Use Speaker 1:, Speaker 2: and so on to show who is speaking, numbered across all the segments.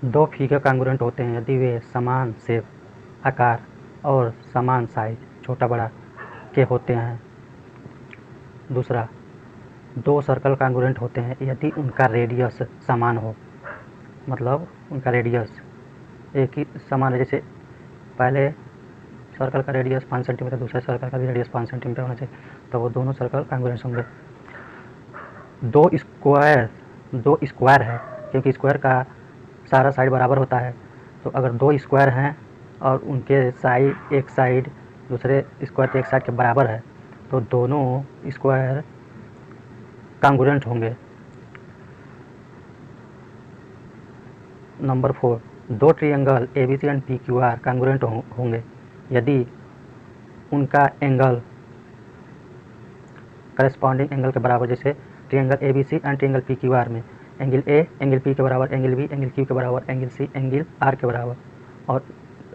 Speaker 1: दो figure congruent होते हैं यदि वे समान शेप, आकार और समान साइज छोटा बड़ा के होते हैं। दूसरा, दो सर्कल कांग्रुएंट होते हैं यदि उनका रेडियस समान हो, मतलब उनका रेडियस एक ही समान है। जैसे पहले सर्कल का रेडियस 5 सेंटीमीटर, दूसरे सर्कल का भी रेडियस 5 सेंटीमीटर होना चाहिए, तो वो दोनों सर्कल कांग्रुएंट होंगे। दो स्क्वायर है, क्योंकि स्क्वायर का सारा साइड बराबर होता है, तो अगर दो स्क्वायर हैं और उनके साइड एक साइड दूसरे स्क्वायर के एक साइड के बराबर है, तो दोनों स्क्वायर कांग्रुएंट होंगे। नंबर 4, दो triangle ABC and PQR congruent होंगे यदि उनका एंगल करस्पॉन्डिंग एंगल के बराबर। जैसे triangle ABC and triangle PQR में एंगल A एंगल P के बराबर, एंगल B एंगल Q के बराबर, एंगल C एंगल R के बराबर,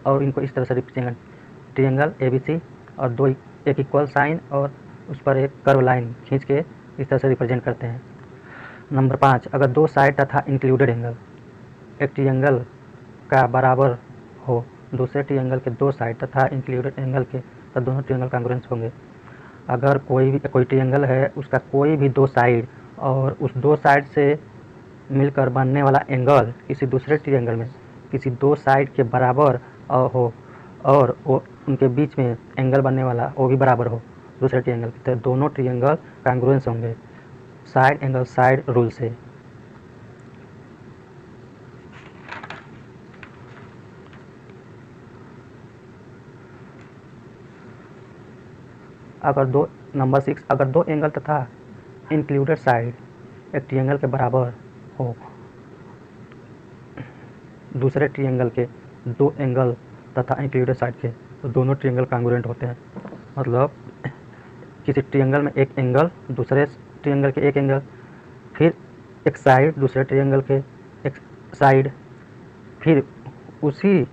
Speaker 1: और इनको इस तरह से रिप्रेजेंट ट्रायंगल ABC और दो एक इक्वल साइन और उस पर एक कर्व लाइन खींच के इस तरह से रिप्रेजेंट करते हैं। नंबर 5, अगर दो साइड तथा इंक्लूडेड एंगल एक ट्रायंगल का बराबर हो दूसरे ट्रायंगल के दो साइड तथा इंक्लूडेड एंगल के, तो दोनों ट्रायंगल कांग्रुएंट होंगे। अगर कोई ट्रायंगल है, उसका कोई भी दो साइड और उस दो साइड से मिलकर बनने वाला एंगल किसी दूसरे ट्रायंगल में किसी दो साइड के बराबर हो और उनके बीच में एंगल बनने वाला वो भी बराबर हो दूसरे ट्रायंगल के, तो दोनों ट्रायंगल कांग्रुएंट होंगे साइड एंगल साइड रूल से। नंबर 6, अगर दो एंगल तथा इंक्लूडेड साइड एक ट्रायंगल के बराबर हो दूसरे ट्रायंगल के दो एंगल तथा इंक्लूडेड साइड के, तो दोनों ट्रायंगल कांग्रुएंट होते हैं। मतलब किसी ट्रायंगल में एक एंगल, दूसरे ट्रायंगल के एक एंगल, फिर एक साइड दूसरे ट्रायंगल के एक साइड, फिर उसी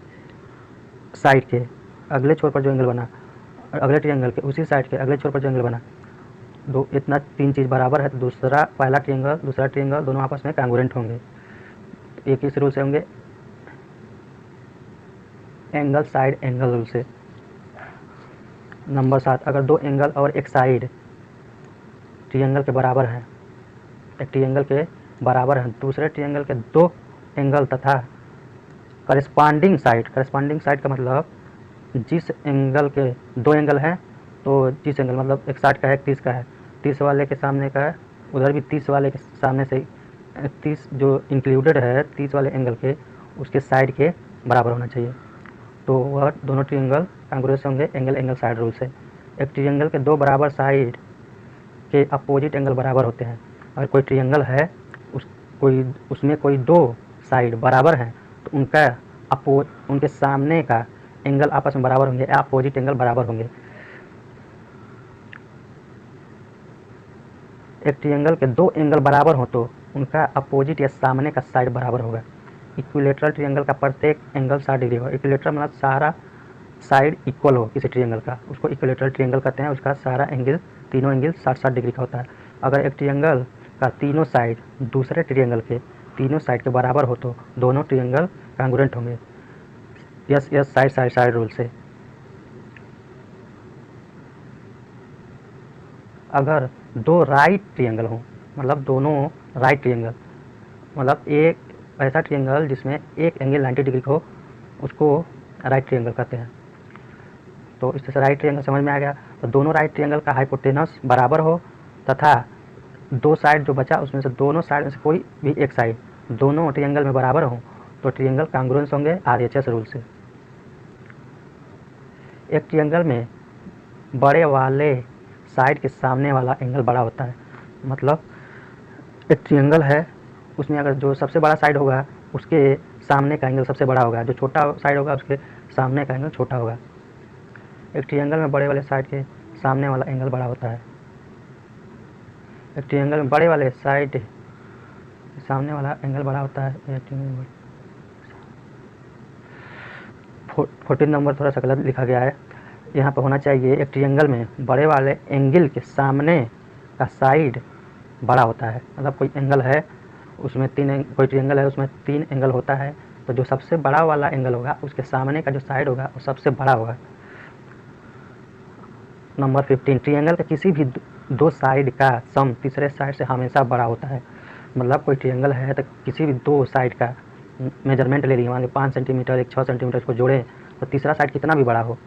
Speaker 1: साइड के अगले छोर पर जो एंगल बना और अगले ट्रायंगल के उसी साइड के अगले छोर पर जो एंगल बना, दो इतना तीन चीज़ बराबर है तो पहला ट्रायंगल दूसरा ट्रायंगल दोनों आपस में कांग्रुएंट होंगे। एक इस रूल से होंगे, एंगल साइड एंगल रूल से। नंबर 7, अगर दो एंगल और एक साइड ट्रायंगल के बराबर हैं, एक ट्रायंगल के बराबर हैं, दूसरे ट्रायंगल के दो एंगल तथा करस्पॉन्डिंग साइड का मतलब जिस एंगल के दो एंगल हैं, तो जिस एंगल मतलब एक 60 का है एक 30 का है, 30 वाले के सामने का है उधर भी 30 वाले के सामने से 30 जो इंक्लूडेड है 30 वाले एंगल के उसके साइड के बराबर होना चाहिए, तो वह दोनों ट्रायंगल कांग्रुएंट होंगे एंगल एंगल साइड रूल से। एक ट्रायंगल के दो बराबर साइड के अपोजिट एंगल बराबर होते हैं। अगर कोई ट्रायंगल है उसमें कोई दो साइड बराबर हैं, तो उनके सामने का एंगल आपस में बराबर होंगे या अपोजिट एंगल बराबर होंगे। एक ट्रायंगल के दो एंगल बराबर हो तो उनका अपोजिट या सामने का साइड बराबर होगा। इक्विलेटरल ट्रायंगल का प्रत्येक एंगल 60 डिग्री होगा। इक्विलेटरल मतलब सारा साइड इक्वल हो किसी ट्रायंगल का, उसको इक्विलेटरल ट्रायंगल कहते हैं। उसका सारा एंगल तीनों एंगल 60-60 डिग्री का होता है। अगर एक ट्रायंगल का तीनों साइड दूसरे ट्रायंगल के तीनों साइड के बराबर हो तो दोनों ट्रायंगल कांग्रुएंट होंगे yes side side side rule से। अगर दो राइट ट्रायंगल हों, मतलब दोनों राइट ट्रायंगल, मतलब एक ऐसा ट्रायंगल जिसमें एक एंगल 90 डिग्री हो उसको राइट ट्रायंगल कहते हैं। तो इस तरह से राइट ट्रायंगल समझ में आ गया। तो दोनों राइट ट्रायंगल का हाइपोटेनस बराबर हो तथा दो साइड जो बचा उसमें से दोनों साइड में से कोई भी एक साइड दोनों ट्रायंगल में बराबर हो तो ट्रायंगल कांग्रुएंट होंगे RHS रूल से। एक ट्रायंगल में बड़े वाले साइड के सामने वाला एंगल बड़ा होता है। मतलब एक ट्रायंगल है उसमें अगर जो सबसे बड़ा साइड होगा उसके सामने का एंगल सबसे बड़ा होगा, जो छोटा साइड होगा उसके सामने का एंगल छोटा होगा। एक ट्रायंगल में बड़े वाले साइड के सामने वाला एंगल बड़ा होता है। एक ट्रायंगल में बड़े वाले साइड सामने वाला एंगल बड़ा होता है। 14 नंबर थोड़ा सा गलत लिखा गया है, यहाँ पर होना चाहिए एक ट्रायंगल में बड़े वाले एंगल के सामने का साइड बड़ा होता है। मतलब कोई एंगल है उसमें कोई ट्रायंगल है उसमें 3 एंगल होता है, तो जो सबसे बड़ा वाला एंगल होगा उसके सामने का जो साइड होगा वो सबसे बड़ा होगा। नंबर 15, ट्रायंगल के किसी भी दो साइड का सम तीसरे साइड से हमेशा बड़ा होता है। मतलब कोई ट्रायंगल है तो किसी भी दो साइड का मेजरमेंट ले लिए, मान लो 5 सेंटीमीटर, एक 6 सेंटीमीटर, इसको जोड़े तो तीसरा साइड कितना भी बड़ा हो